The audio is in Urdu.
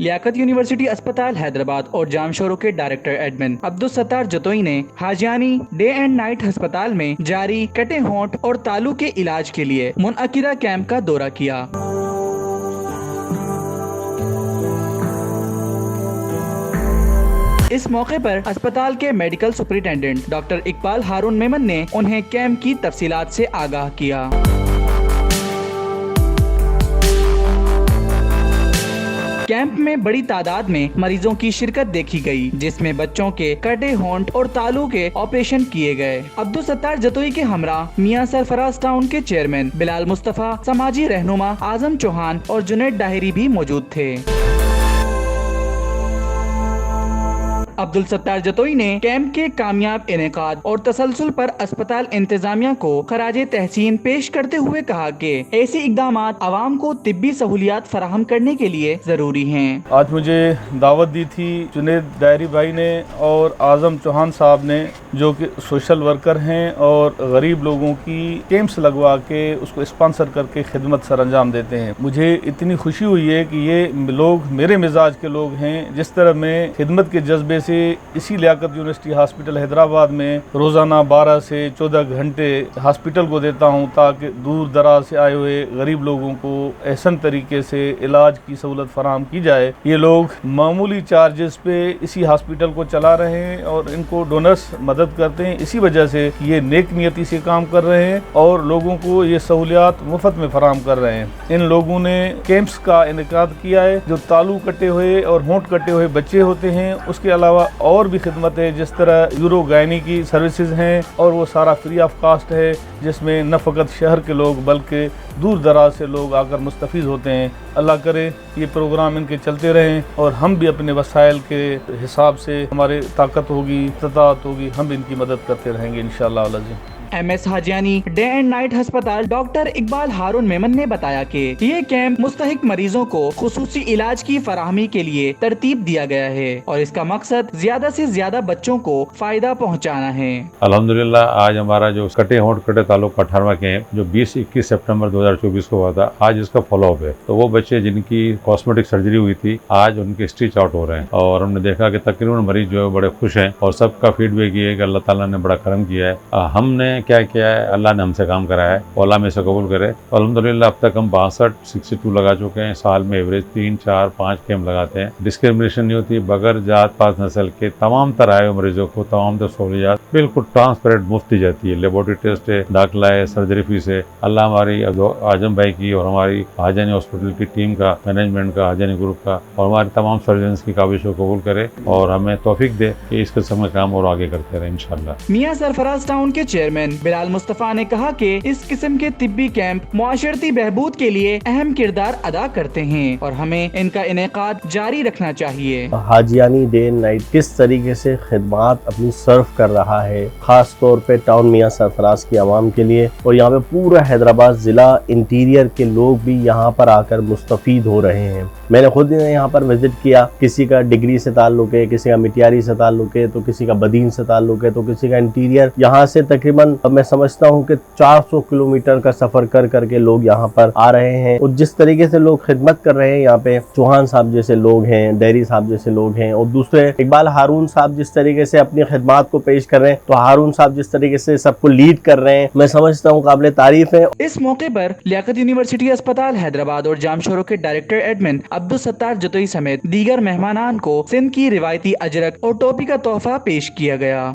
لیاقت یونیورسٹی اسپتال حیدرآباد اور جام شورو کے ڈائریکٹر ایڈمن عبدالستار جتوئی نے حاجیانی ڈے اینڈ نائٹ ہسپتال میں جاری کٹے ہونٹ اور تالو کے علاج کے لیے منعقدہ کیمپ کا دورہ کیا۔ اس موقع پر اسپتال کے medical superintendent doctor Iqbal Haroon Memon نے انہیں کیمپ کی تفصیلات سے آگاہ کیا۔ کیمپ میں بڑی تعداد میں مریضوں کی شرکت دیکھی گئی، جس میں بچوں کے کٹے ہونٹ اور تالو کے آپریشن کیے گئے۔ عبدالستار جتوئی کے ہمراہ میاں سرفراز ٹاؤن کے چیئرمین بلال مصطفیٰ، سماجی رہنما اعظم چوہان اور جنید ڈاہری بھی موجود تھے۔ عبدالستار جتوئی نے کیمپ کے کامیاب انعقاد اور تسلسل پر اسپتال انتظامیہ کو خراج تحسین پیش کرتے ہوئے کہا کہ ایسے اقدامات عوام کو طبی سہولیات فراہم کرنے کے لیے ضروری ہیں۔ آج مجھے دعوت دی تھی جنید ڈاہری بھائی نے اور اعظم چوہان صاحب نے، جو کہ سوشل ورکر ہیں اور غریب لوگوں کی کیمپس لگوا کے اس کو اسپانسر کر کے خدمت سر انجام دیتے ہیں۔ مجھے اتنی خوشی ہوئی ہے کہ یہ لوگ میرے مزاج کے لوگ ہیں۔ جس طرح میں خدمت کے جذبے سے اسی لیاقت یونیورسٹی ہاسپٹل حیدرآباد میں روزانہ 12 سے 14 گھنٹے ہاسپٹل کو دیتا ہوں تاکہ دور دراز سے آئے ہوئے غریب لوگوں کو احسن طریقے سے علاج کی سہولت فراہم کی جائے۔ یہ لوگ معمولی چارجز پہ اسی ہاسپٹل کو چلا رہے ہیں اور ان کو ڈونرز مدد کرتے ہیں، اسی وجہ سے یہ نیک نیتی سے کام کر رہے ہیں اور لوگوں کو یہ سہولیات مفت میں فراہم کر رہے ہیں۔ ان لوگوں نے کیمپس کا انعقاد کیا ہے، جو تالو کٹے ہوئے اور ہونٹ کٹے ہوئے بچے ہوتے ہیں، اس کے علاوہ اور بھی خدمت ہے، جس طرح یورو گائنی کی سروسز ہیں اور وہ سارا فری آف کاسٹ ہے، جس میں نہ فقط شہر کے لوگ بلکہ دور دراز سے لوگ آ کر مستفید ہوتے ہیں۔ اللہ کرے یہ پروگرام ان کے چلتے رہیں اور ہم بھی اپنے وسائل کے حساب سے، ہمارے طاقت ہوگی، استطاعت ہوگی، ہم بھی ان کی مدد کرتے رہیں گے انشاءاللہ العزیز۔ M S Hajiani day and night ہسپتال ڈاکٹر اقبال ہارون میمن نے بتایا کہ یہ کیمپ مستحق مریضوں کو خصوصی علاج کی فراہمی کے لیے ترتیب دیا گیا ہے اور اس کا مقصد زیادہ سے زیادہ بچوں کو فائدہ پہنچانا ہے۔ الحمدللہ آج ہمارا جو کٹے ہونٹ کٹے تالو کا 18واں کیمپ جو 20-21 سپٹمبر 2024 کو ہوا تھا، آج اس کا فالو اپ ہے۔ تو وہ بچے جن کی کاسمیٹک سرجری ہوئی تھی، آج ان کے اسٹیچ آؤٹ ہو رہے ہیں اور ہم نے دیکھا کہ تقریباً مریض جو ہے بڑے خوش ہیں اور سب کا فیڈ بیک یہ ہے کہ اللہ تعالیٰ نے بڑا کرم کیا ہے۔ ہم نے کیا کیا ہے، اللہ نے ہم سے کام کرایا ہے، اللہ میں سے قبول کرے۔ الحمدللہ اب تک ہم 62 لگا چکے ہیں، سال میں ایوریج 3، 4، 5 کیمپ لگاتے ہیں۔ ڈسکریمنیشن نہیں ہوتی، بغیر ذات پات نسل کے تمام تر آئے ہوئے مریضوں کو تمام تر سہولیات بالکل ٹرانسپیرنٹ مفت دی جاتی ہے۔ لیبورٹری ٹیسٹ ہے، داخلہ ہے، سرجری فیس ہے۔ اللہ ہماری اعظم بھائی کی اور ہماری حاجیانی ہاسپٹل کی ٹیم کا، مینجمنٹ کا، حاجیانی گروپ کا اور ہمارے تمام سرجنز کی کاوش کو قبول کرے اور ہمیں توفیق دے کہ اس قسم کا کام اور آگے کرتے رہیں انشاءاللہ۔ میاں سرفراز ٹاؤن کے چیئرمین بلال مصطفیٰ نے کہا کہ اس قسم کے طبی کیمپ معاشرتی بہبود کے لیے اہم کردار ادا کرتے ہیں اور ہمیں ان کا انعقاد جاری رکھنا چاہیے۔ حاجیانی ڈے نائٹ کس طریقے سے خدمات اپنی سرو کر رہا ہے، خاص طور پہ ٹاؤن میاں سرفراز کی عوام کے لیے، اور یہاں پہ پورا حیدرآباد ضلع انٹیریئر کے لوگ بھی یہاں پر آ کر مستفید ہو رہے ہیں۔ میں نے خود یہاں پر وزٹ کیا، کسی کا ڈگری سے تعلق ہے، کسی کا مٹیاری سے تعلق ہے، تو کسی کا بدین سے تعلق ہے، تو کسی کا انٹیریئر۔ یہاں سے تقریباً میں سمجھتا ہوں کہ 400 کلومیٹر کا سفر کر کے لوگ یہاں پر آ رہے ہیں، اور جس طریقے سے لوگ خدمت کر رہے ہیں یہاں پہ، چوہان صاحب جیسے لوگ ہیں، ڈیری صاحب جیسے لوگ ہیں، اور دوسرے اقبال ہارون صاحب جس طریقے سے اپنی خدمات کو پیش کر رہے ہیں، تو ہارون صاحب جس طریقے سے سب کو لیڈ کر رہے ہیں، میں سمجھتا ہوں قابل تعریف ہے۔ اس موقع پر لیاقت یونیورسٹی اسپتال حیدرآباد اور جام شورو کے ڈائریکٹر ایڈمن عبدالستار جتوئی سمیت دیگر مہمانان کو سندھ کی روایتی اجرک اور ٹوپی کا تحفہ پیش کیا گیا۔